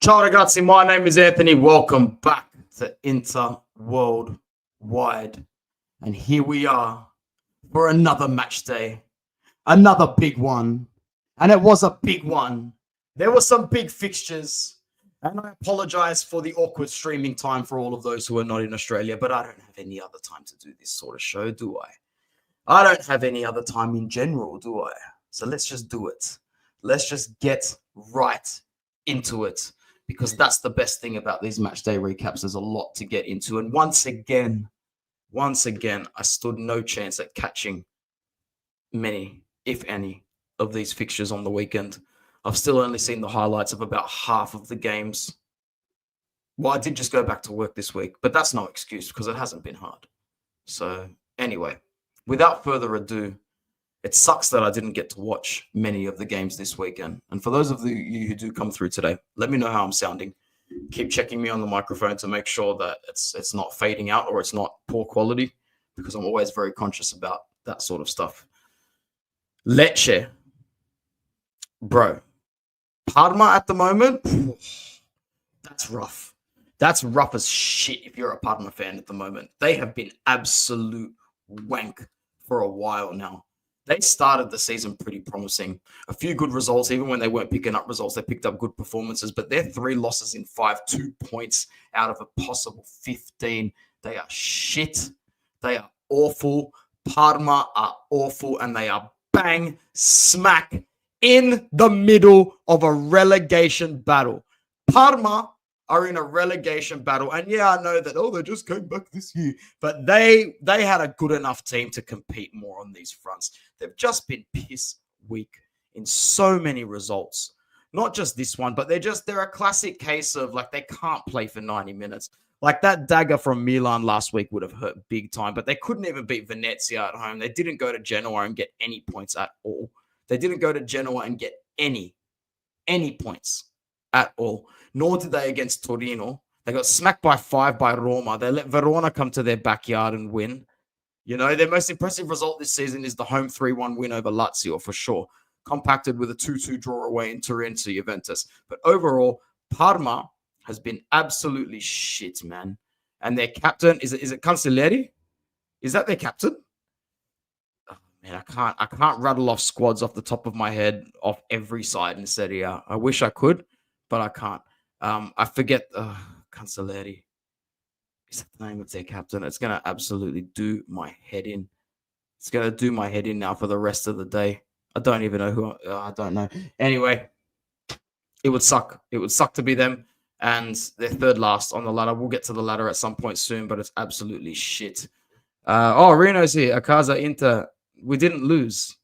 Ciao ragazzi, my name is Anthony. Welcome back to Inter Worldwide. And here we are for another match day. Another big one. And it was a big one. There were some big fixtures. And I apologize for the awkward streaming time for all of those who are not in Australia, but I don't have any other time to do this sort of show, do I? I don't have any other time in general, do I? So let's just do it. Let's just get right into it. Because that's the best thing about these match day recaps. There's a lot to get into. And once again, I stood no chance at catching many, if any, of these fixtures on the weekend. I've still only seen the highlights of about half of the games. Well, I did just go back to work this week, but that's no excuse because it hasn't been hard. So anyway, without further ado, it sucks that I didn't get to watch many of the games this weekend. And for those of you who do come through today, let me know how I'm sounding. Keep checking me on the microphone to make sure that it's not fading out or it's not poor quality, because I'm always very conscious about that sort of stuff. Lecce. Bro. Parma at the moment, that's rough. That's rough as shit if you're a Parma fan at the moment. They have been absolute wank for a while now. They started the season pretty promising. A few good results, even when they weren't picking up results, they picked up good performances, but they're 3 losses in 5, 2 points out of a possible 15. They are shit. They are awful. Parma are awful, and they are bang smack in the middle of a relegation battle. Parma are in a relegation battle. And yeah, I know that, they just came back this year. But they had a good enough team to compete more on these fronts. They've just been piss weak in so many results. Not just this one, but they're a classic case of like they can't play for 90 minutes. Like that dagger from Milan last week would have hurt big time, but they couldn't even beat Venezia at home. They didn't go to Genoa and get any points at all. They didn't go to Genoa and get any points at all. Nor did they against Torino. They got smacked by 5 by Roma. They let Verona come to their backyard and win. You know, their most impressive result this season is the home 3-1 win over Lazio, for sure. Compacted with a 2-2 draw away in Turin to Juventus. But overall, Parma has been absolutely shit, man. And their captain, is it Cancelleri? Is that their captain? Oh, man, I can't rattle off squads off the top of my head off every side in Serie A. I wish I could, but I can't. I forget Cancelleri. Is that the name of their captain? It's going to absolutely do my head in. It's going to do my head in now for the rest of the day. I don't even know who. I don't know. Anyway, it would suck. It would suck to be them. And they're third last on the ladder. We'll get to the ladder at some point soon, but it's absolutely shit. Reno's here. Akaza Inter. We didn't lose.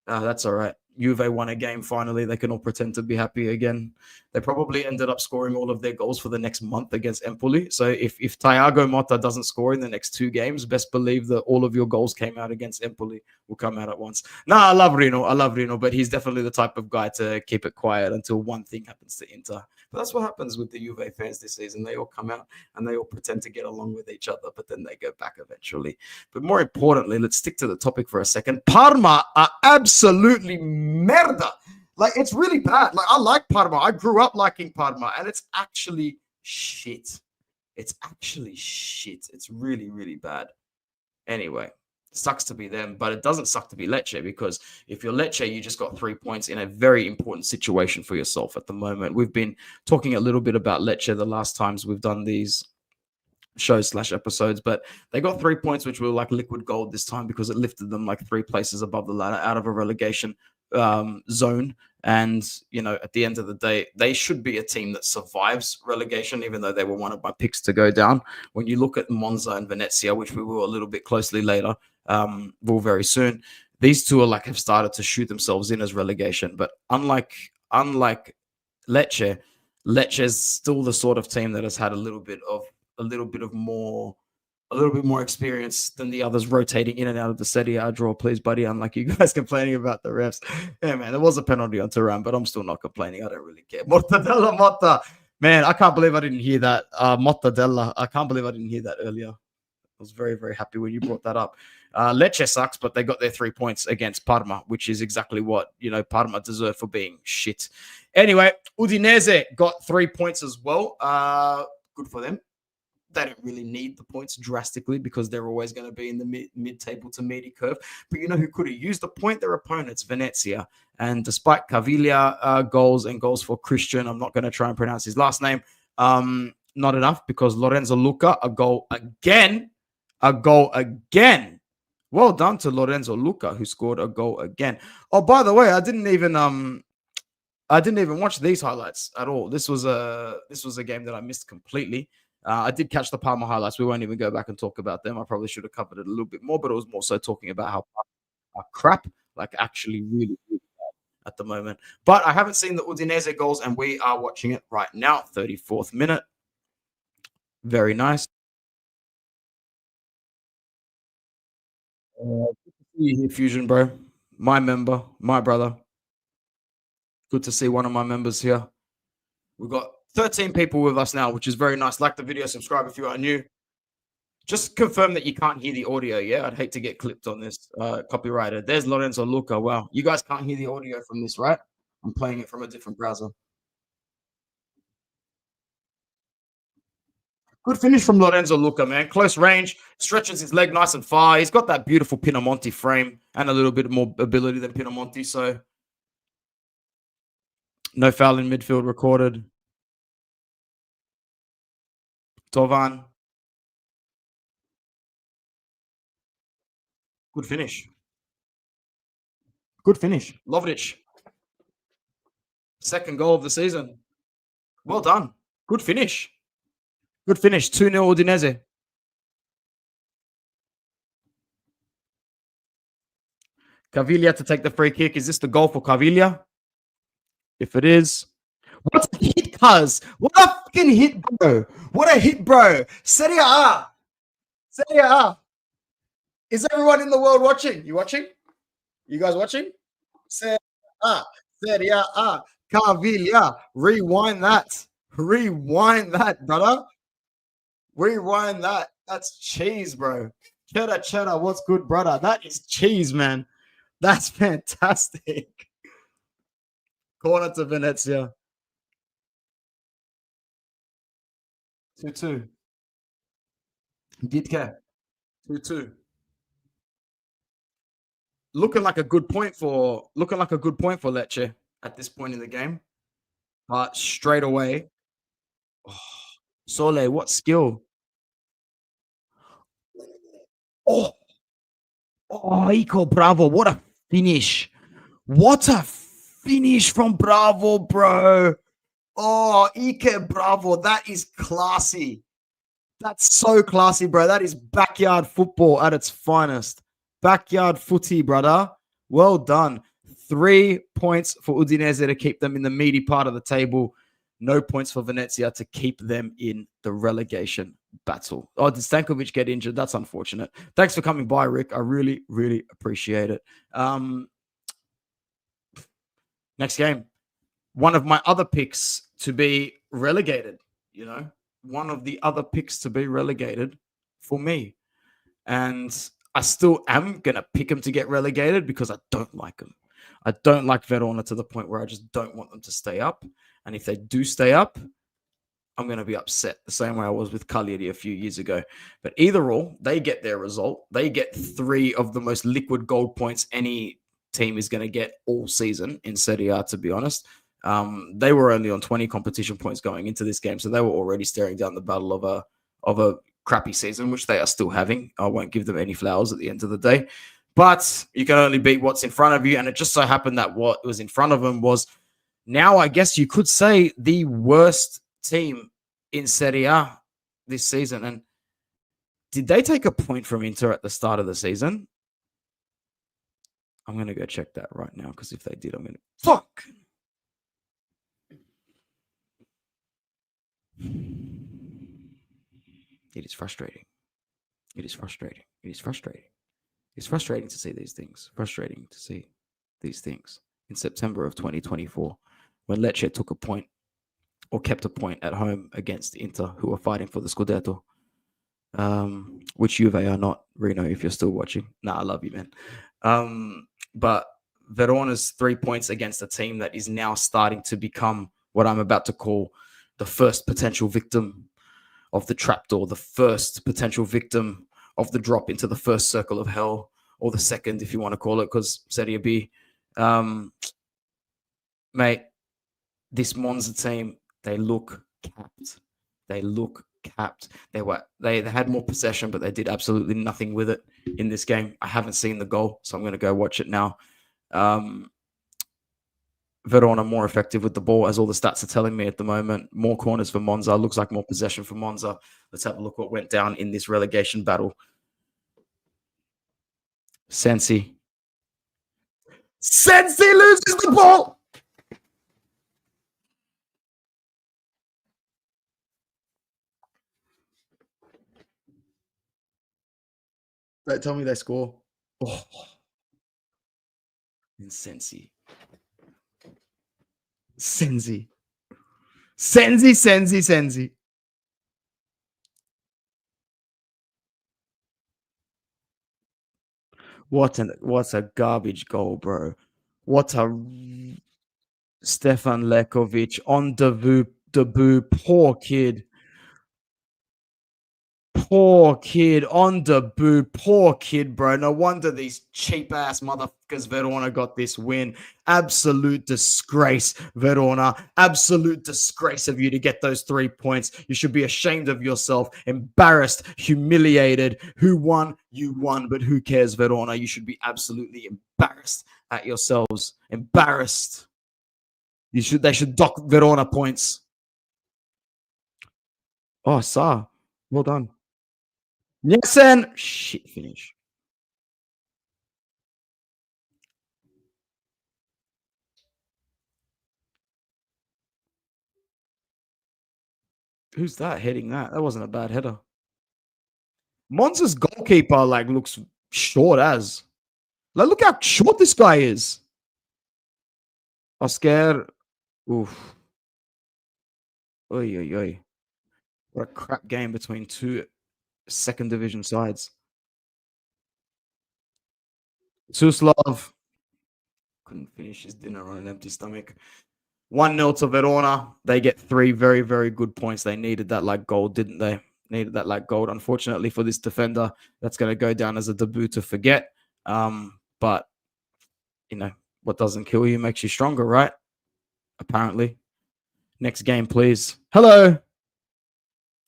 That's all right. Juve won a game finally. They can all pretend to be happy again. They probably ended up scoring all of their goals for the next month against Empoli. So if Thiago Motta doesn't score in the next 2 games, best believe that all of your goals came out against Empoli will come out at once. I love Reno, but he's definitely the type of guy to keep it quiet until one thing happens to Inter. But that's what happens with the Juve fans this season. They all come out and they all pretend to get along with each other, but then they go back eventually. But more importantly, let's stick to the topic for a second. Parma are absolutely merda. Like, it's really bad. Like, I like Parma. I grew up liking Parma, and it's actually shit. It's actually shit. It's really, really bad. Anyway, sucks to be them, but it doesn't suck to be Lecce, because if you're Lecce, you just got 3 points in a very important situation for yourself at the moment. We've been talking a little bit about Lecce the last times we've done these shows/episodes, but they got 3 points, which were like liquid gold this time because it lifted them like 3 places above the ladder out of a relegation zone And, at the end of the day, they should be a team that survives relegation, even though they were one of my picks to go down. When you look at Monza and Venezia, which we will a little bit closely later, will very soon, these two have started to shoot themselves in as relegation. But unlike Lecce, Lecce is still the sort of team that has had a little bit more experience than the others, rotating in and out of the Serie A draw. Please, buddy, unlike you guys complaining about the refs. Yeah, man, there was a penalty on Turan, but I'm still not complaining. I don't really care. Mortadella Motta. Man, I can't believe I didn't hear that. Mortadella. I can't believe I didn't hear that earlier. I was very, very happy when you brought that up. Lecce sucks, but they got their 3 points against Parma, which is exactly what, Parma deserve for being shit. Anyway, Udinese got 3 points as well. Good for them. They don't really need the points drastically because they're always going to be in the mid-table to meaty curve. But you know who could have used the point? Their opponents, Venezia. And despite Caviglia goals and goals for Christian, I'm not going to try and pronounce his last name, not enough because Lorenzo Luca, a goal again. Well done to Lorenzo Luca, who scored a goal again. Oh, by the way, I didn't even watch these highlights at all. This was a game that I missed completely. I did catch the Parma highlights. We won't even go back and talk about them. I probably should have covered it a little bit more, but it was more so talking about how crap, actually really, really bad at the moment. But I haven't seen the Udinese goals, and we are watching it right now. 34th minute. Very nice. Good to see you here, Fusion, bro. My member, my brother. Good to see one of my members here. We've got 13 people with us now, which is very nice. Like the video, subscribe if you are new. Just confirm that you can't hear the audio, yeah? I'd hate to get clipped on this, copyrighted. There's Lorenzo Luca. Wow, you guys can't hear the audio from this, right? I'm playing it from a different browser. Good finish from Lorenzo Luca, man. Close range, stretches his leg nice and far. He's got that beautiful Pinamonti frame and a little bit more ability than Pinamonti, so no foul in midfield recorded. Tovan. Good finish. Good finish. Lovric. Second goal of the season. Well done. Good finish. Good finish. 2-0 Udinese. Caviglia to take the free kick. Is this the goal for Caviglia? If it is. What a hit, cuz. What a fucking hit, bro. What a hit, bro. Serie A. Serie A. Is everyone in the world watching? You watching? You guys watching? Serie A. Serie A. Caviglia. Rewind that. Rewind that, brother. Rewind that. That's cheese, bro. Cheddar. What's good, brother? That is cheese, man. That's fantastic. Corner to Venezia. 2-2. Gitke. 2-2. Looking like a good point for Lecce at this point in the game. But straight away. Oh, Sole, what skill? Oh, Ico Bravo. What a finish. What a finish from Bravo, bro. Oh, Ike Bravo. That is classy. That's so classy, bro. That is backyard football at its finest. Backyard footy, brother. Well done. 3 points for Udinese to keep them in the meaty part of the table. No points for Venezia to keep them in the relegation battle. Oh, did Stankovic get injured? That's unfortunate. Thanks for coming by, Rick. I really, really appreciate it. Next game. One of my other picks to be relegated, one of the other picks to be relegated for me. And I still am going to pick them to get relegated because I don't like them. I don't like Verona to the point where I just don't want them to stay up. And if they do stay up, I'm going to be upset the same way I was with Cagliari a few years ago. But either or, they get their result. They get 3 of the most liquid gold points any team is going to get all season in Serie A, to be honest. They were only on 20 competition points going into this game, so they were already staring down the battle of a crappy season, which they are still having. I won't give them any flowers at the end of the day. But you can only beat what's in front of you, and it just so happened that what was in front of them was now I guess you could say the worst team in Serie A this season. And did they take a point from Inter at the start of the season? I'm going to go check that right now, because if they did, I'm going to... Fuck! It is frustrating. It is frustrating. It is frustrating. It's frustrating to see these things. Frustrating to see these things. In September of 2024, when Lecce took a point, or kept a point at home against Inter, who are fighting for the Scudetto, which Juve are not, Reno, if you're still watching. Nah, I love you, man. But Verona's 3 points against a team that is now starting to become what I'm about to call the first potential victim of the trapdoor, the first potential victim of the drop into the first circle of hell, or the second, if you want to call it, because Serie B. Mate, this Monza team, they look capped. They look capped. They had more possession, but they did absolutely nothing with it in this game. I haven't seen the goal, so I'm going to go watch it now. Verona more effective with the ball, as all the stats are telling me at the moment. More corners for Monza. Looks like more possession for Monza. Let's have a look what went down in this relegation battle. Sensi loses the ball. Don't tell me they score. Oh. And Sensi. What a garbage goal, bro. What a Stefan Lekovic on debut. Poor kid. Poor kid on debut. Poor kid, bro. No wonder these cheap ass motherfuckers Verona got this win. Absolute disgrace, Verona. Absolute disgrace of you to get those 3 points. You should be ashamed of yourself. Embarrassed, humiliated. Who won? You won, but who cares, Verona? You should be absolutely embarrassed at yourselves. Embarrassed. They should dock Verona points. Oh, Sa. Well done. Yes, and shit finish. Who's that heading that? That wasn't a bad header. Monza's goalkeeper looks short as. Look how short this guy is. Oscar. Oof. Oy, oy, oy. What a crap game between two second division sides. Suslov couldn't finish his dinner on an empty stomach. 1-0 to Verona. They get 3 very, very good points. They needed that gold, didn't they? Needed that gold. Unfortunately for this defender, that's going to go down as a debut to forget. But, what doesn't kill you makes you stronger, right? Apparently. Next game, please. Hello.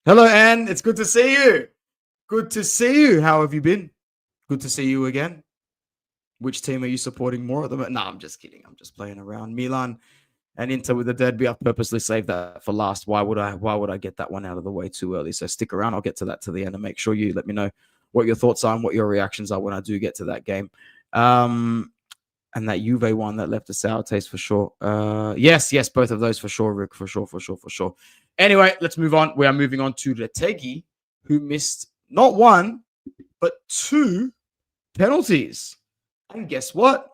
Hello, Anne. It's good to see you. Good to see you. How have you been? Good to see you again. Which team are you supporting more at the moment? No, I'm just kidding. I'm just playing around. Milan and Inter with the derby. I've purposely saved that for last. Why would I get that one out of the way too early? So stick around. I'll get to that to the end, and make sure you let me know what your thoughts are and what your reactions are when I do get to that game. And that Juve one that left a sour taste for sure. Yes, both of those for sure, Rick, for sure. Anyway, let's move on. We are moving on to Retegi, who missed not 1, but 2 penalties. And guess what?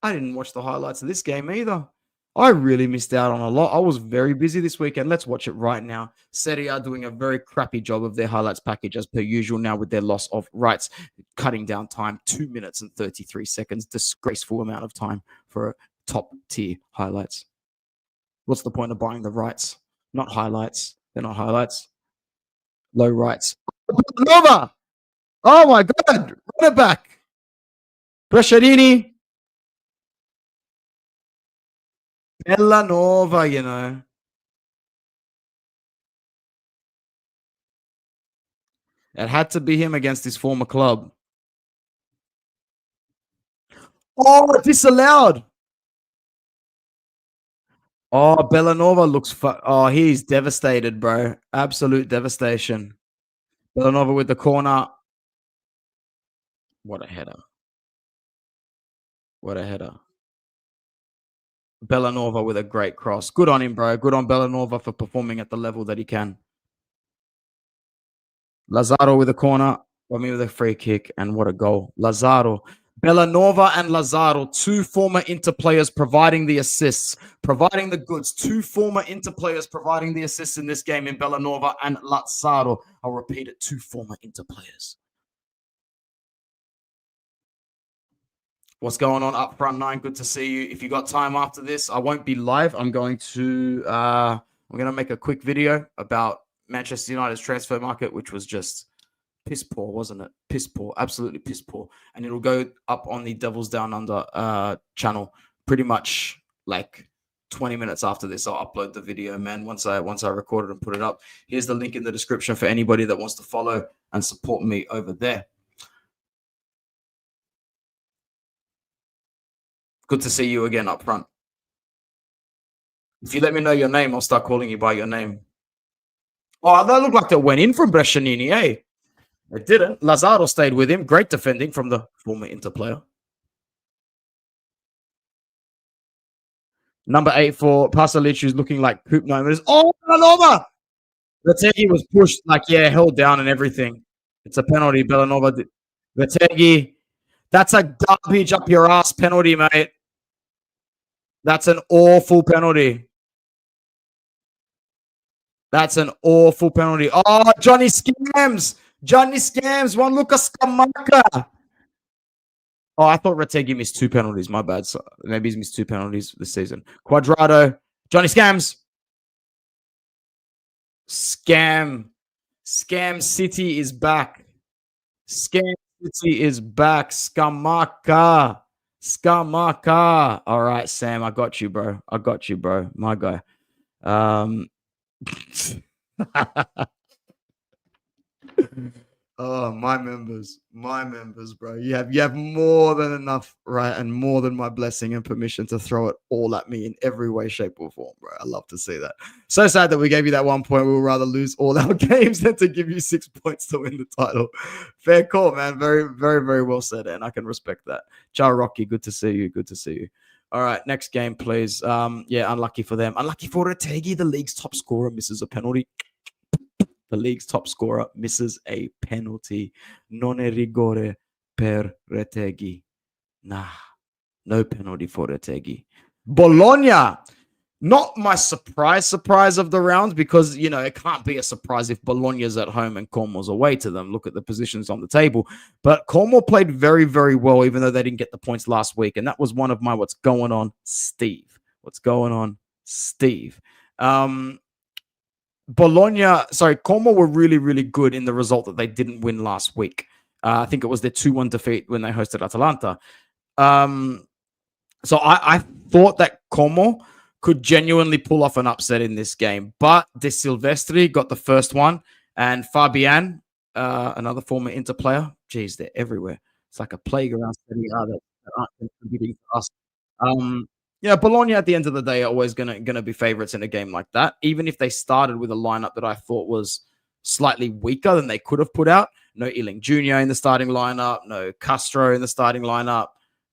I didn't watch the highlights of this game either. I really missed out on a lot. I was very busy this weekend. Let's watch it right now. Serie A doing a very crappy job of their highlights package as per usual now with their loss of rights, cutting down time 2 minutes and 33 seconds. Disgraceful amount of time for top tier highlights. What's the point of buying the rights? Not highlights. They're not highlights. Low rights. Nova! Oh my God! Run it back. Brescianini. Bellanova, It had to be him against his former club. Oh, disallowed. Oh, Bellanova looks oh, he's devastated, bro. Absolute devastation. Bellanova with the corner. What a header. What a header. Bellanova with a great cross. Good on him, bro. Good on Bellanova for performing at the level that he can. Lazaro with a corner. I mean, with a free kick. And what a goal. Lazaro. Bellanova and Lazaro, two former Inter players providing the assists, providing the goods. Two former Inter players providing the assists in this game in Bellanova and Lazaro. I'll repeat it, two former Inter players. What's going on up front nine? Good to see you. If you got time after this, I won't be live. I'm going to make a quick video about Manchester United's transfer market, which was just piss poor, wasn't it? Piss poor, absolutely piss poor. And it'll go up on the Devils Down Under channel pretty much like 20 minutes after this. I'll upload the video, man. Once I record it and put it up. Here's the link in the description for anybody that wants to follow and support me over there. Good to see you again up front. If you let me know your name, I'll start calling you by your name. Oh, that looked like they went in from Brescianini, eh? It didn't. Lazaro stayed with him. Great defending from the former Inter player. Number 8 for Pasalic, who's looking like poop numbers. Oh, Bellanova! Retegui was pushed, like, yeah, held down and everything. It's a penalty. Bellanova. Retegui. That's a garbage up your ass penalty, mate. That's an awful penalty. That's an awful penalty. Oh, Johnny Scams. Johnny Scams. One Lucas Scamacca. Oh, I thought Retegui missed 2 penalties. My bad. So maybe he's missed 2 penalties this season. Quadrado. Johnny Scams. Scam. Scam City is back. Scam City is back. Scamacca. Scamacca. All right, Sam. I got you, bro. I got you, bro. My guy. Oh, my members, bro. You have more than enough, right? And more than my blessing and permission to throw it all at me in every way, shape, or form, bro. I love to see that. So sad that we gave you that 1 point. We would rather lose all our games than to give you 6 points to win the title. Fair call, man. Very, very, very well said, and I can respect that. Ciao, Rocky. Good to see you. Good to see you. All right, next game, please. Yeah, unlucky for them. Unlucky for Retegui, the league's top scorer, misses a penalty. The league's top scorer misses a penalty. Non è rigore per Retegui. Nah, no penalty for Retegui. Bologna. Not my surprise of the round because, you know, it can't be a surprise if Bologna's at home and Cormo's away to them. Look at the positions on the table. But Cormo played very, very well, even though they didn't get the points last week. And that was one of my what's going on, Steve. What's going on, Steve? Como were really, really good in the result that they didn't win last week. I think it was their 2-1 defeat when they hosted Atalanta. So I thought that Como could genuinely pull off an upset in this game. But De Silvestri got the first one. And Fabian, another former Inter player. Geez, they're everywhere. It's like a plague around Serie A that aren't contributing to us. Yeah, Bologna at the end of the day are always gonna be favorites in a game like that. Even if they started with a lineup that I thought was slightly weaker than they could have put out. No Ealing Jr. in the starting lineup. No Castro in the starting lineup.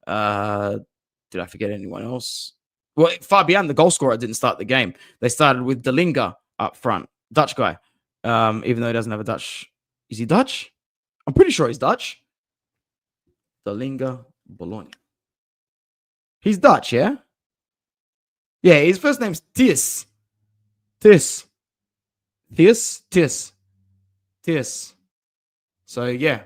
Did I forget anyone else? Well, Fabian, the goal scorer, didn't start the game. They started with Delinga up front, Dutch guy. Even though he doesn't have a Dutch. Is he Dutch? I'm pretty sure he's Dutch. Delinga, Bologna. He's Dutch, yeah? Yeah, his first name's Tis. Tis. So, yeah.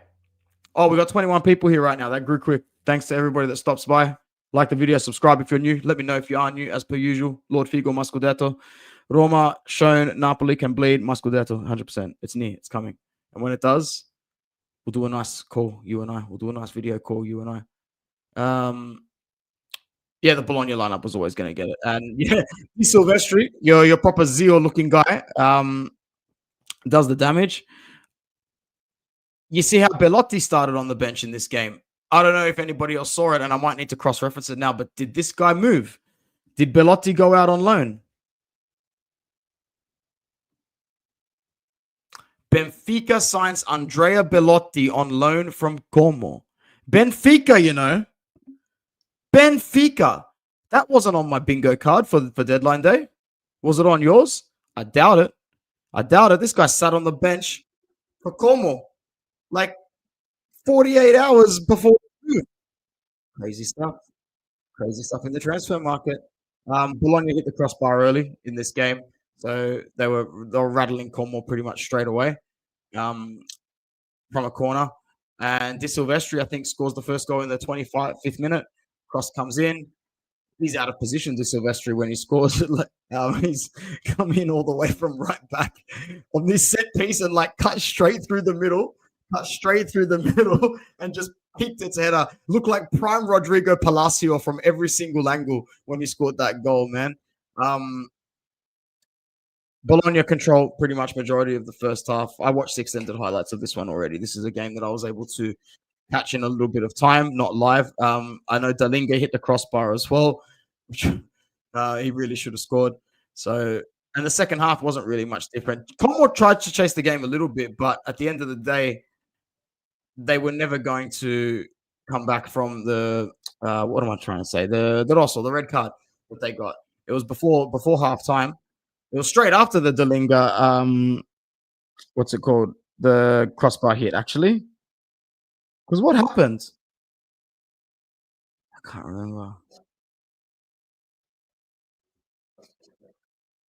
Oh, we got 21 people here right now. That grew quick. Thanks to everybody that stops by. Like the video, subscribe if you're new. Let me know if you are new, as per usual. Lord Figo, Scudetto. Roma shown Napoli can bleed. Scudetto, 100%. It's near. It's coming. And when it does, we'll do a nice call, you and I. We'll do a nice video call, you and I. Yeah, the Bologna lineup was always going to get it. And yeah, Silvestri, your proper Zio looking guy, does the damage. You see how Belotti started on the bench in this game. I don't know if anybody else saw it, and I might need to cross-reference it now, but did this guy move? Did Belotti go out on loan? Benfica signs Andrea Belotti on loan from Como. Benfica, you know. Benfica. That wasn't on my bingo card for deadline day. Was it on yours? I doubt it. I doubt it. This guy sat on the bench for Como like 48 hours before. Crazy stuff. Crazy stuff in the transfer market. Bologna hit the crossbar early in this game, so they were rattling Como pretty much straight away from a corner. And De Silvestri, I think, scores the first goal in the 25th minute. Cross comes in. He's out of position, De Silvestri, when he scores. He's come in all the way from right back on this set piece and cut straight through the middle, and just picked its header. Looked like prime Rodrigo Palacio from every single angle when he scored that goal, man. Bologna control pretty much majority of the first half. I watched extended highlights of this one already. This is a game that I was able to catch in a little bit of time, not live. I know Dalinga hit the crossbar as well, which he really should have scored. So, and the second half wasn't really much different. Como tried to chase the game a little bit, but at the end of the day, they were never going to come back from the what am I trying to say? The Rosso, the red card that they got. It was before half time. It was straight after the Dalinga what's it called? The crossbar hit, actually. Because what happened? I can't remember. It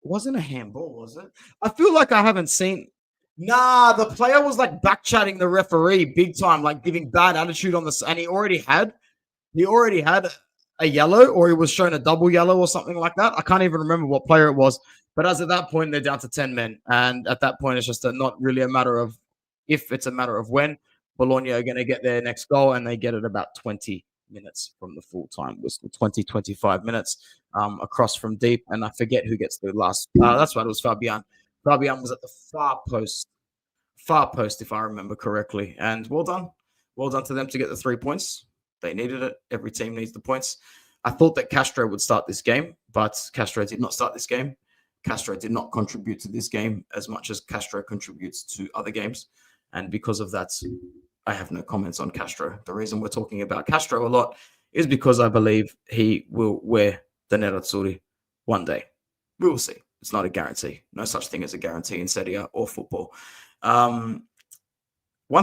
wasn't a handball, was it? I feel like I haven't seen. Nah, the player was back chatting the referee big time, giving bad attitude on this, and he already had a yellow, or he was shown a double yellow or something like that. I can't even remember what player it was. But as at that point, they're down to 10 men, and at that point, it's just not really a matter of if, it's a matter of when. Bologna are going to get their next goal, and they get it about 20 minutes from the full time whistle, 25 minutes across from deep. And I forget who gets the last. That's right, it was Fabian. Fabian was at the far post, if I remember correctly. And well done to them to get the 3 points. They needed it. Every team needs the points. I thought that Castro would start this game, but Castro did not start this game. Castro did not contribute to this game as much as Castro contributes to other games. And because of that, I have no comments on Castro. The reason we're talking about Castro a lot is because I believe he will wear the Nerazzurri one day. We will see. It's not a guarantee. No such thing as a guarantee in Serie A or football. One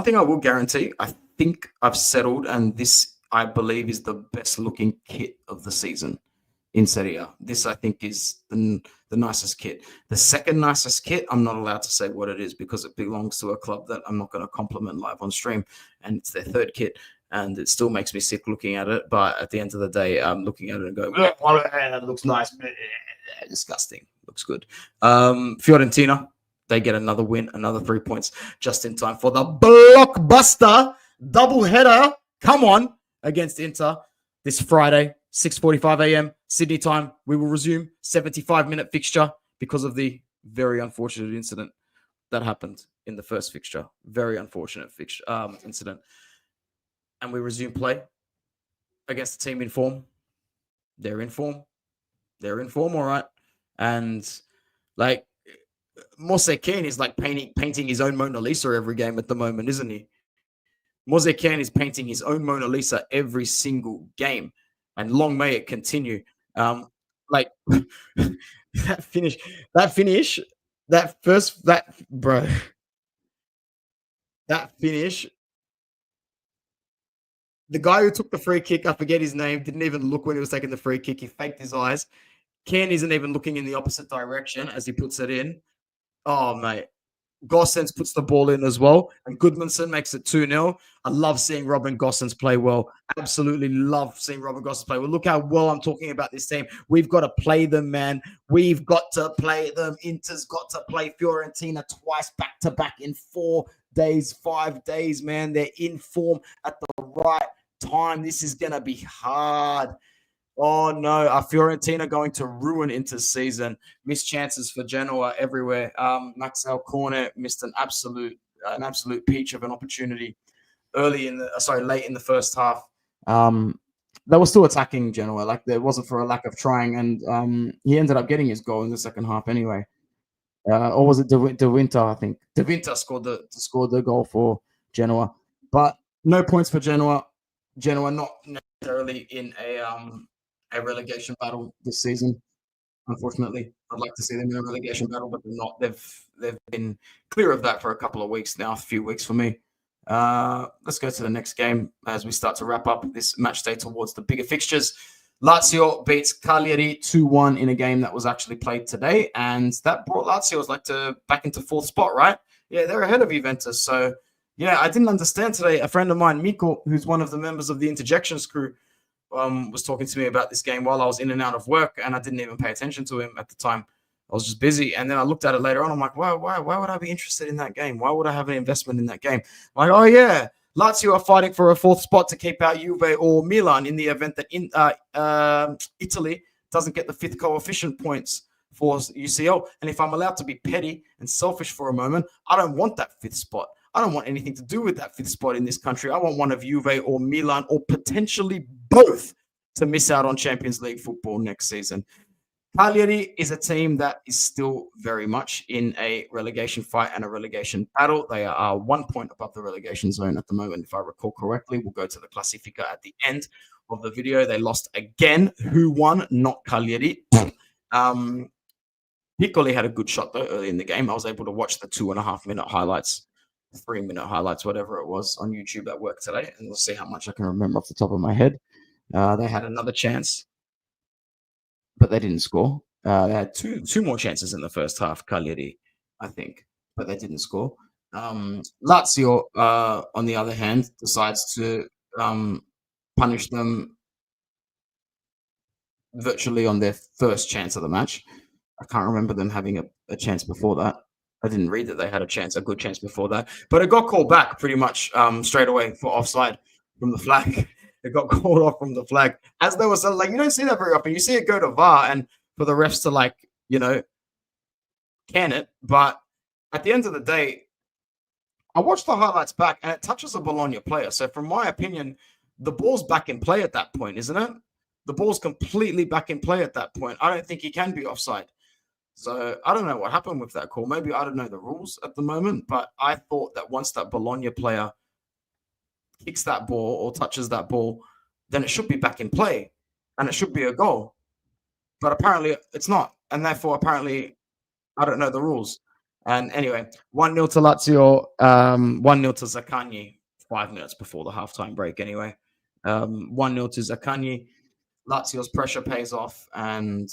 thing I will guarantee, I think I've settled, and this, I believe, is the best looking kit of the season in Serie A. This, I think, is the nicest kit. The second nicest kit, I'm not allowed to say what it is because it belongs to a club that I'm not going to compliment live on stream, and it's their third kit, and it still makes me sick looking at it. But at the end of the day, I'm looking at it and going, that looks nice. Disgusting. Looks good. Fiorentina, they get another win, another 3 points, just in time for the blockbuster double header. Come on, against Inter this Friday, 6:45 a.m. Sydney time. We will resume 75-minute fixture because of the very unfortunate incident that happened in the first fixture. Very unfortunate incident. And we resume play against the team in form. They're in form. All right. And Moise Kean is painting his own Mona Lisa every game at the moment, isn't he? Moise Kean is painting his own Mona Lisa every single game, and long may it continue. That finish, that finish, the guy who took the free kick, I forget his name, didn't even look when he was taking the free kick. He faked his eyes. Kean isn't even looking in the opposite direction as he puts it in. Oh, mate. Gossens puts the ball in as well, and Goodmanson makes it 2-0. I love seeing Robin Gossens play well. Absolutely love seeing Robin Gossens play well. Look how well I'm talking about this team. We've got to play them, man. We've got to play them. Inter's got to play Fiorentina twice back-to-back in 4 days, 5 days, man. They're in form at the right time. This is going to be hard. Oh, no. Are Fiorentina going to ruin Inter's season? Missed chances for Genoa everywhere. Max Alcorne missed an absolute peach of an opportunity late in the first half. they were still attacking Genoa. Like there wasn't for a lack of trying, and he ended up getting his goal in the second half anyway. Or was it De Winter? I think De Winter scored the goal for Genoa, but no points for Genoa. Genoa not necessarily in a relegation battle this season. Unfortunately, I'd like to see them in a relegation battle, but they're not. They've been clear of that for a couple of weeks now, a few weeks for me. Let's go to the next game as we start to wrap up this match day towards the bigger fixtures. Lazio beats Cagliari 2-1 in a game that was actually played today, and that brought Lazio's back into fourth spot, right? Yeah, they're ahead of Juventus. So, yeah, I didn't understand today. A friend of mine, Miko, who's one of the members of the Interjections crew, was talking to me about this game while I was in and out of work, and I didn't even pay attention to him at the time. I was just busy, and then I looked at it later on. I'm like, why would I be interested in that game? Why would I have an investment in that game? I'm like, oh yeah, Lazio are fighting for a fourth spot to keep out Juve or Milan in the event that Italy doesn't get the fifth coefficient points for UCL. And if I'm allowed to be petty and selfish for a moment, I don't want that fifth spot. I don't want anything to do with that fifth spot in this country. I want one of Juve or Milan or potentially both to miss out on Champions League football next season. Cagliari is a team that is still very much in a relegation fight and a relegation battle. They are 1 point above the relegation zone at the moment, if I recall correctly. We'll go to the Classifica at the end of the video. They lost again. Who won? Not Cagliari. Piccoli had a good shot, though, early in the game. I was able to watch the 2.5-minute highlights, 3-minute highlights, whatever it was, on YouTube at work today, and we'll see how much I can remember off the top of my head. They had another chance, but they didn't score. They had two more chances in the first half, Cagliari, I think, but they didn't score. Lazio, on the other hand, decides to punish them virtually on their first chance of the match. I can't remember them having a chance before that. I didn't read that they had a good chance before that, but it got called back pretty much straight away for offside from the flag. It got called off from the flag as there was you don't see that very often. You see it go to VAR and for the refs to can it, but at the end of the day, I watched the highlights back and it touches a Bologna player. So from my opinion, the ball's back in play at that point, isn't it? The ball's completely back in play at that point. I don't think he can be offside. So I don't know what happened with that call. Maybe I don't know the rules at the moment, but I thought that once that Bologna player kicks that ball or touches that ball, then it should be back in play and it should be a goal. But apparently it's not. And therefore, apparently, I don't know the rules. And anyway, 1-0 to Lazio, 1-0 to Zaccagni, 5 minutes before the halftime break anyway. 1-0 to Zaccagni. Lazio's pressure pays off, and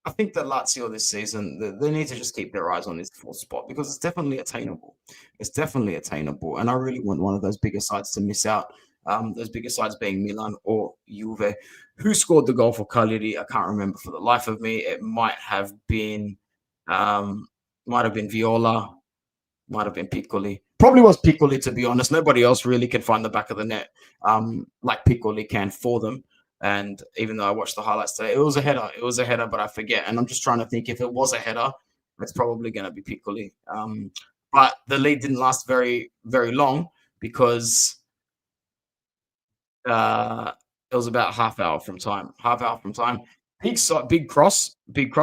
I think that Lazio this season, they need to just keep their eyes on this fourth spot because it's definitely attainable. It's definitely attainable, and I really want one of those bigger sides to miss out. Those bigger sides being Milan or Juve. Who scored the goal for Cagliari? I can't remember for the life of me. It might have been Viola, might have been Piccoli. Probably was Piccoli, to be honest. Nobody else really can find the back of the net like Piccoli can for them. And even though I watched the highlights today, it was a header. It was a header, but I forget. And I'm just trying to think if it was a header, it's probably going to be Piccoli. But the lead didn't last very, very long because it was about half hour from time. Big cross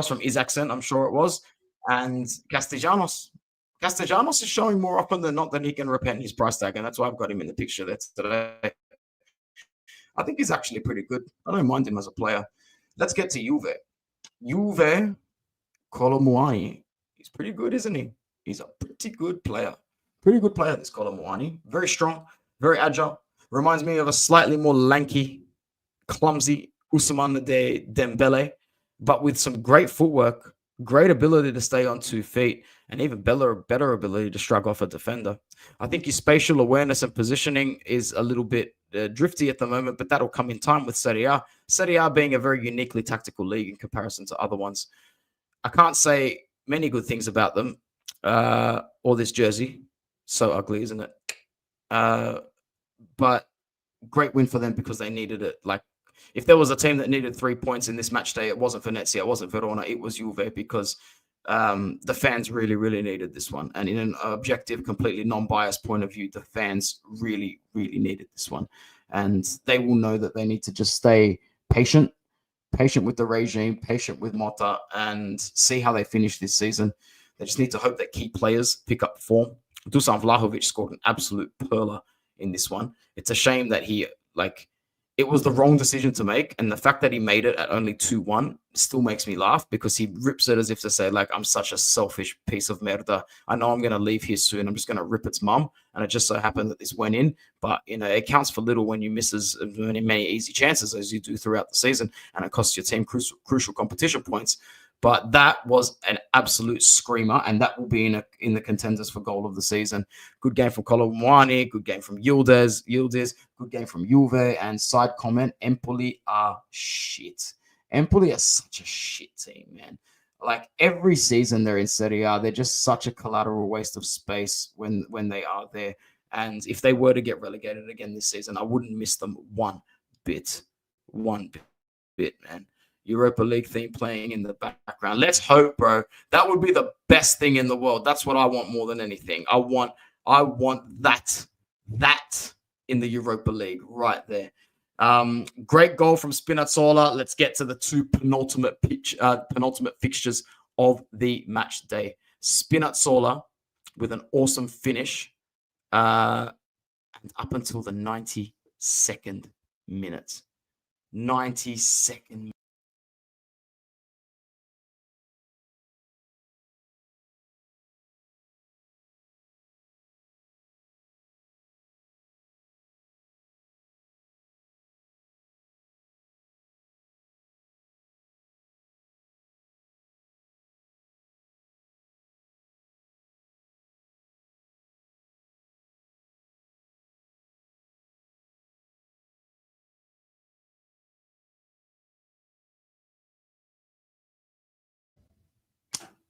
from Isaacson, I'm sure it was. And Castellanos is showing more often than not that he can repent his price tag. And that's why I've got him in the picture there today. I think he's actually pretty good. I don't mind him as a player. Let's get to Juve. Juve, Colomuani. He's pretty good, isn't he? He's a pretty good player. Pretty good player, this Colomuani. Very strong, very agile. Reminds me of a slightly more lanky, clumsy Ousmane Dembele, but with some great footwork, great ability to stay on 2 feet, and even better ability to shrug off a defender. I think his spatial awareness and positioning is a little bit drifty at the moment, but that'll come in time with Serie A. Serie A being a very uniquely tactical league in comparison to other ones. I can't say many good things about them or this jersey. So ugly, isn't it? But great win for them because they needed it. Like, if there was a team that needed 3 points in this match day, it wasn't Venezia, it wasn't Verona, it was Juve because the fans really, really needed this one. And in an objective, completely non-biased point of view, the fans really, really needed this one. and they will know that they need to just stay patient with the regime, patient with Motta, and see how they finish this season. They just need to hope that key players pick up form. Dusan Vlahovic scored an absolute perler in this one. It's a shame that it was the wrong decision to make. And the fact that he made it at only 2-1 still makes me laugh, because he rips it as if to say, I'm such a selfish piece of merda. I know I'm going to leave here soon. I'm just going to rip its mum. And it just so happened that this went in. But, it counts for little when you miss as many easy chances as you do throughout the season. And it costs your team crucial competition points. But that was an absolute screamer, and that will be in the contenders for goal of the season. Good game from Colomwani, good game from Yildiz, good game from Juve, and side comment, Empoli are shit. Empoli are such a shit team, man. Every season they're in Serie A, they're just such a collateral waste of space when they are there. And if they were to get relegated again this season, I wouldn't miss them one bit, man. Europa League theme playing in the background. Let's hope, bro. That would be the best thing in the world. That's what I want more than anything. I want that in the Europa League right there. Great goal from Spinazzola. Let's get to the two penultimate fixtures of the match day. Spinazzola with an awesome finish, and up until the 92nd minute. 92nd minute.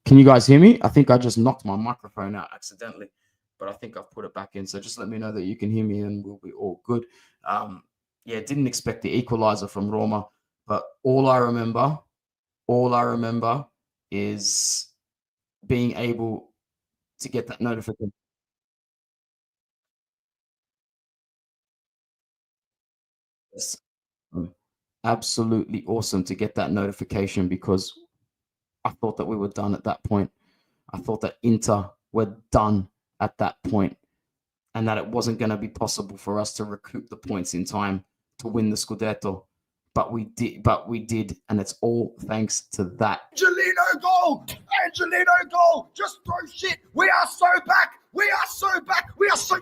Can you guys hear me? I think I just knocked my microphone out accidentally, but I think I've put it back in. So just let me know that you can hear me and we'll be all good. Didn't expect the equalizer from Roma, but all I remember is being able to get that notification. Yes. Absolutely awesome to get that notification, because I thought that we were done at that point. I thought that Inter were done at that point, and that it wasn't going to be possible for us to recoup the points in time to win the Scudetto. But we did, and it's all thanks to that. Angelino goal! Just throw shit! We are so back! We are so...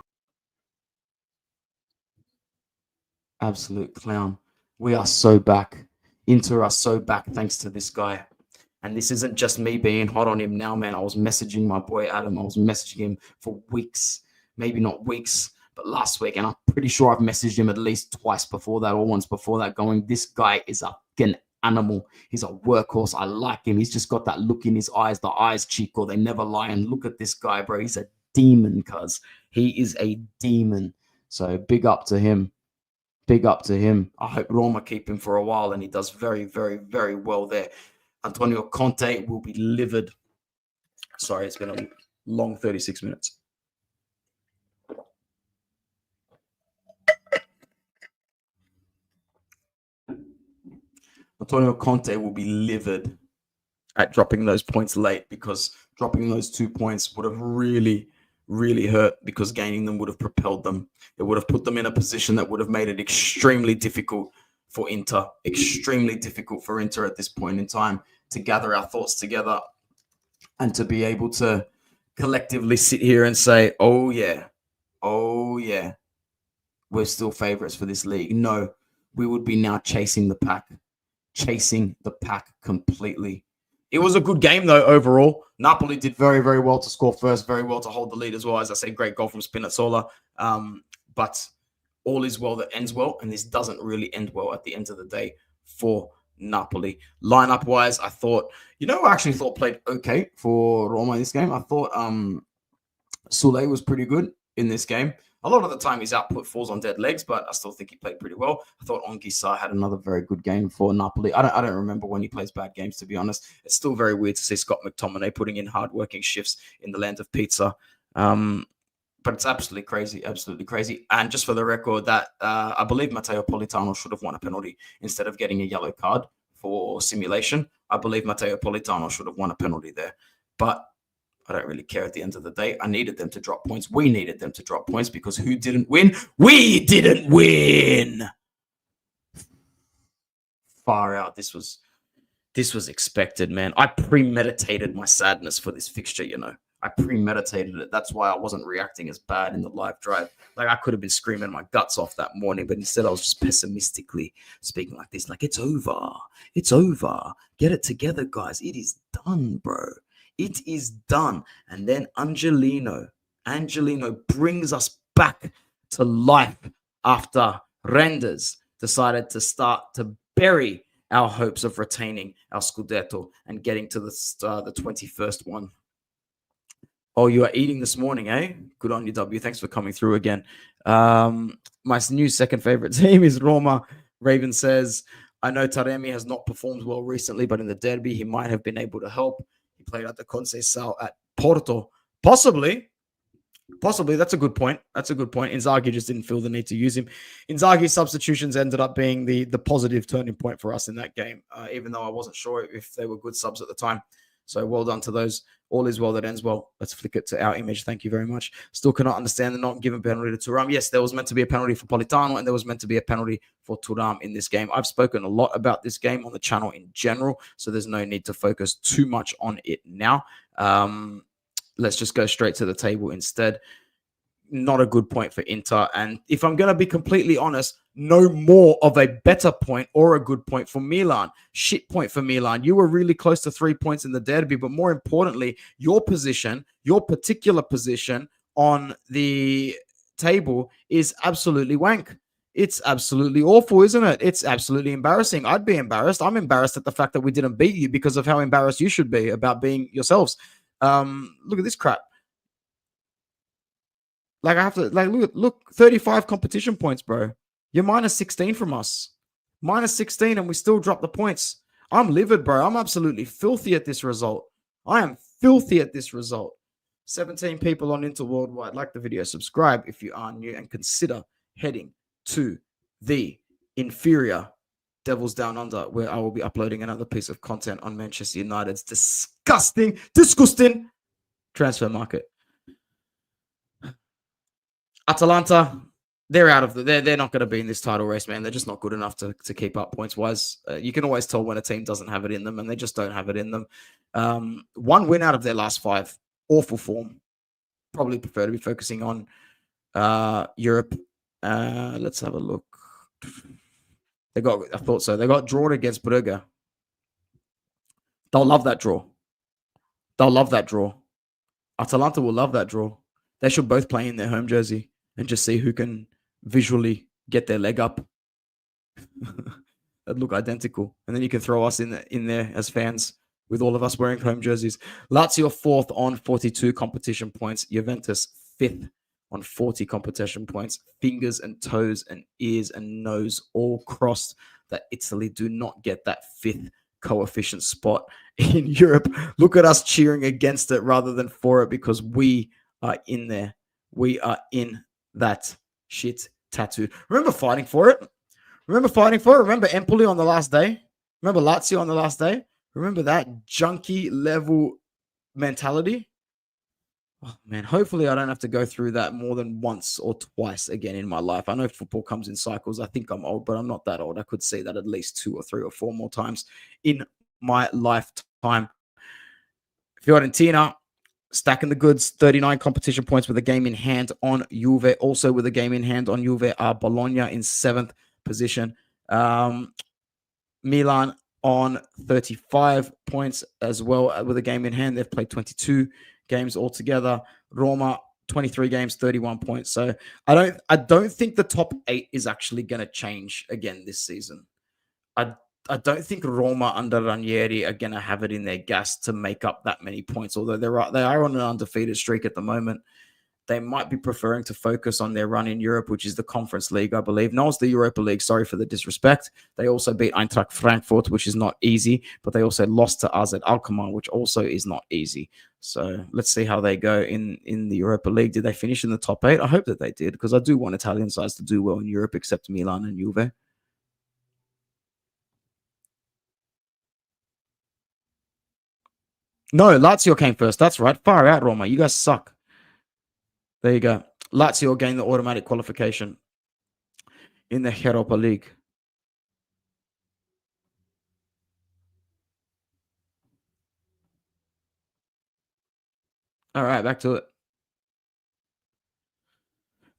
Absolute clown. We are so back. Inter are so back thanks to this guy. And this isn't just me being hot on him now, man. I was messaging my boy Adam. I was messaging him for weeks, maybe not weeks, but last week. And I'm pretty sure I've messaged him at least twice before that, or once before that, going, this guy is a fucking animal. He's a workhorse. I like him. He's just got that look in his eyes. The eyes, Chico, they never lie. And look at this guy, bro. He's a demon, cuz. He is a demon. So big up to him. Big up to him. I hope Roma keep him for a while, and he does very, very, very well there. Antonio Conte will be livid. Sorry, it's been a long 36 minutes. Antonio Conte will be livid at dropping those points late, because dropping those 2 points would have really, really hurt, because gaining them would have propelled them. It would have put them in a position that would have made it extremely difficult for Inter, extremely difficult for Inter at this point in time to gather our thoughts together and to be able to collectively sit here and say, oh yeah, we're still favorites for this league. No, we would be now chasing the pack completely. It was a good game, though, overall. Napoli did very, very well to score first, very well to hold the lead as well. As I said, great goal from Spinazzola. But all is well that ends well, and this doesn't really end well at the end of the day for Napoli. Lineup-wise, I actually thought played okay for Roma in this game. I thought Sule was pretty good in this game. A lot of the time his output falls on dead legs, but I still think he played pretty well. I thought Anguissa had another very good game for Napoli. I don't remember when he plays bad games, to be honest. It's still very weird to see Scott McTominay putting in hard-working shifts in the land of pizza. But it's absolutely crazy, absolutely crazy. And just for the record, that I believe Matteo Politano should have won a penalty instead of getting a yellow card for simulation. I believe Matteo Politano should have won a penalty there. But I don't really care at the end of the day. I needed them to drop points. We needed them to drop points because who didn't win? We didn't win. Far out. This was expected, man. I premeditated my sadness for this fixture, you know. I premeditated it. That's why I wasn't reacting as bad in the live drive. Like, I could have been screaming my guts off that morning, but instead I was just pessimistically speaking like this, like, it's over. It's over. Get it together, guys. It is done, bro. It is done. And then Angelino brings us back to life after Renders decided to start to bury our hopes of retaining our Scudetto and getting to the 21st one. Oh, you are eating this morning, eh? Good on you, W. Thanks for coming through again. My new second favorite team is Roma. Raven says, I know Taremi has not performed well recently, but in the derby, he might have been able to help. He played at the Conceição at Porto. Possibly. That's a good point. Inzaghi just didn't feel the need to use him. Inzaghi's substitutions ended up being the positive turning point for us in that game, even though I wasn't sure if they were good subs at the time. So well done to those. All is well that ends well. Let's flick it to our image. Thank you very much. Still cannot understand the not given penalty to Thuram. Yes, there was meant to be a penalty for Politano and there was meant to be a penalty for Thuram in this game. I've spoken a lot about this game on the channel in general, so there's no need to focus too much on it now. Let's just go straight to the table instead. Not a good point for Inter. And if I'm going to be completely honest, no more of a better point or a good point for Milan. Shit point for Milan. You were really close to 3 points in the derby, but more importantly, your particular position on the table is absolutely wank. It's absolutely awful, isn't it? It's absolutely embarrassing. I'd be embarrassed. I'm embarrassed at the fact that we didn't beat you because of how embarrassed you should be about being yourselves. Look at this crap. Like, I have to, like, look, 35 competition points, bro. You're minus 16 from us. Minus 16, and we still drop the points. I'm livid, bro. I'm absolutely filthy at this result. I am filthy at this result. 17 people on Inter Worldwide. Like the video, subscribe if you are new, and consider heading to the inferior Devils Down Under, where I will be uploading another piece of content on Manchester United's disgusting transfer market. Atalanta, they're out of they're not going to be in this title race, man. They're just not good enough to keep up points wise. You can always tell when a team doesn't have it in them, and they just don't have it in them. One win out of their last 5. Awful form. Probably prefer to be focusing on Europe. Let's have a look. I thought so. They got drawn against Brugge. They'll love that draw. Atalanta will love that draw. They should both play in their home jersey and just see who can visually get their leg up. That'd look identical. And then you can throw us in there as fans with all of us wearing home jerseys. Lazio 4th on 42 competition points. Juventus 5th on 40 competition points. Fingers and toes and ears and nose all crossed that Italy do not get that 5th coefficient spot in Europe. Look at us cheering against it rather than for it, because we are in there. We are in that shit tattoo. Remember fighting for it? Remember Empoli on the last day? Remember Lazio on the last day? Remember that junkie level mentality? Oh, man, hopefully I don't have to go through that more than once or twice again in my life. I know football comes in cycles. I think I'm old, but I'm not that old. I could see that at least 2 or 3 or 4 more times in my lifetime. Fiorentina, stacking the goods, 39 competition points with a game in hand on Juve. Also with a game in hand on Juve are Bologna in 7th position. Milan on 35 points as well with a game in hand. They've played 22 games altogether. Roma, 23 games, 31 points. So I don't think the top 8 is actually going to change again this season. I don't think Roma under Ranieri are going to have it in their gas to make up that many points, although they are on an undefeated streak at the moment. they might be preferring to focus on their run in Europe, which is the Conference League, I believe. No, it's the Europa League. Sorry for the disrespect. They also beat Eintracht Frankfurt, which is not easy, but they also lost to AZ Alkmaar, which also is not easy. So let's see how they go in the Europa League. Did they finish in the top 8? I hope that they did, because I do want Italian sides to do well in Europe, except Milan and Juve. No, Lazio came first. That's right. Far out, Roma. You guys suck. There you go. Lazio gained the automatic qualification in the Europa League. All right, back to it.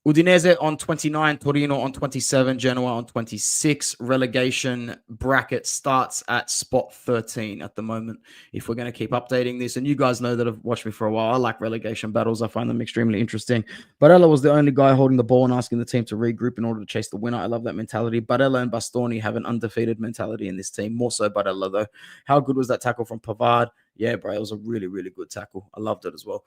Udinese on 29, Torino on 27, Genoa on 26. Relegation bracket starts at spot 13 at the moment. If we're going to keep updating this, and you guys know that have watched me for a while, I like relegation battles. I find them extremely interesting. Barella was the only guy holding the ball and asking the team to regroup in order to chase the winner. I love that mentality. Barella and Bastoni have an undefeated mentality in this team. More so Barella, though. How good was that tackle from Pavard? Yeah, bro, it was a really, really good tackle. I loved it as well.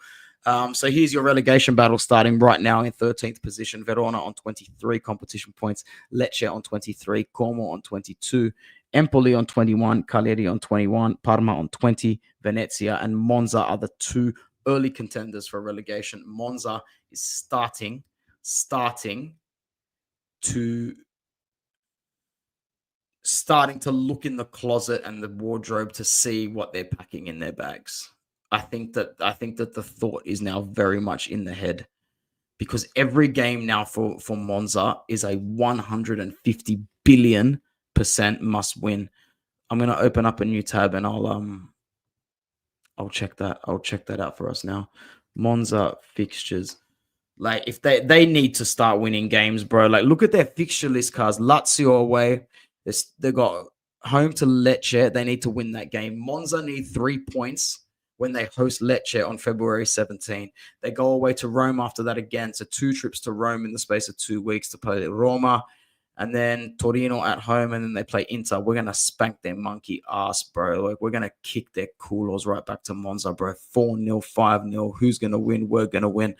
So here's your relegation battle starting right now in 13th position. Verona on 23 competition points. Lecce on 23. Como on 22. Empoli on 21. Cagliari on 21. Parma on 20. Venezia and Monza are the two early contenders for relegation. Monza is starting to look in the closet and the wardrobe to see what they're packing in their bags. I think that the thought is now very much in the head, because every game now for Monza is a 150 billion% must win. I'm going to open up a new tab and I'll check that. I'll check that out for us now. Monza fixtures. Like, if they need to start winning games, bro. Like, look at their fixture list cards. Lazio away. They got home to Lecce. They need to win that game. Monza need 3 points when they host Lecce on February 17. They go away to Rome after that again. So 2 trips to Rome in the space of 2 weeks to play Roma. And then Torino at home, and then they play Inter. We're going to spank their monkey ass, bro. Like, we're going to kick their culos right back to Monza, bro. 4-0, 5-0. Who's going to win? We're going to win.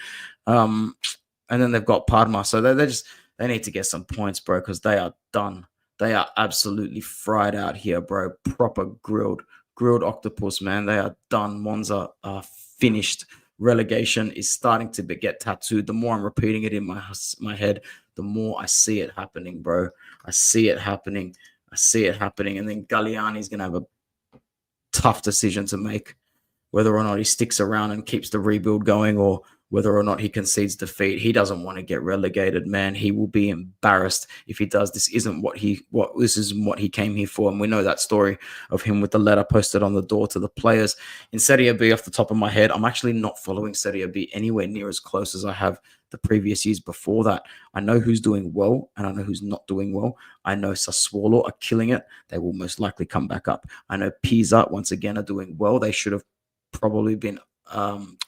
And then they've got Parma. So they need to get some points, bro, because they are done. They are absolutely fried out here, bro. Proper grilled octopus, man. They are done. Monza are finished. Relegation is starting to get tattooed. The more I'm repeating it in my head, the more I see it happening, bro. I see it happening. And then Galliani's going to have a tough decision to make, whether or not he sticks around and keeps the rebuild going, or whether or not he concedes defeat. He doesn't want to get relegated, man. He will be embarrassed if he does. This isn't what he came here for. And we know that story of him with the letter posted on the door to the players. In Serie B, off the top of my head, I'm actually not following Serie B anywhere near as close as I have the previous years before that. I know who's doing well and I know who's not doing well. I know Sassuolo are killing it. They will most likely come back up. I know Pisa, once again, are doing well. They should have probably been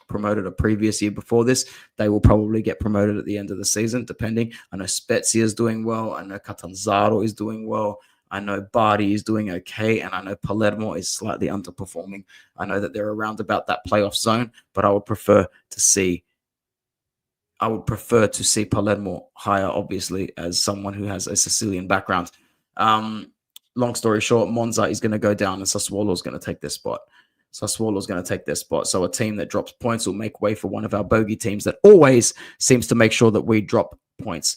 promoted a previous year before this. They will probably get promoted at the end of the season, depending. I know Spezia is doing well. I know Catanzaro is doing well. I know Bari is doing okay, and I know Palermo is slightly underperforming. I know that they're around about that playoff zone, but I would prefer to see Palermo higher, obviously, as someone who has a Sicilian background. Long story short, Monza is going to go down and Sassuolo is going to take their spot. So a team that drops points will make way for one of our bogey teams that always seems to make sure that we drop points.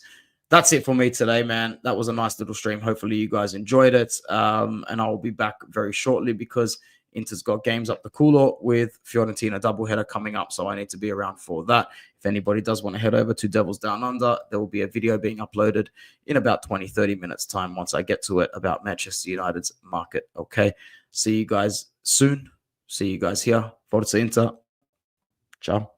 That's it for me today, man. That was a nice little stream. Hopefully you guys enjoyed it. And I will be back very shortly, because Inter's got games up the culo with Fiorentina doubleheader coming up. So I need to be around for that. If anybody does want to head over to Devils Down Under, there will be a video being uploaded in about 20, 30 minutes time once I get to it about Manchester United's market. Okay. See you guys soon. See you guys here. Forza Inter. Ciao.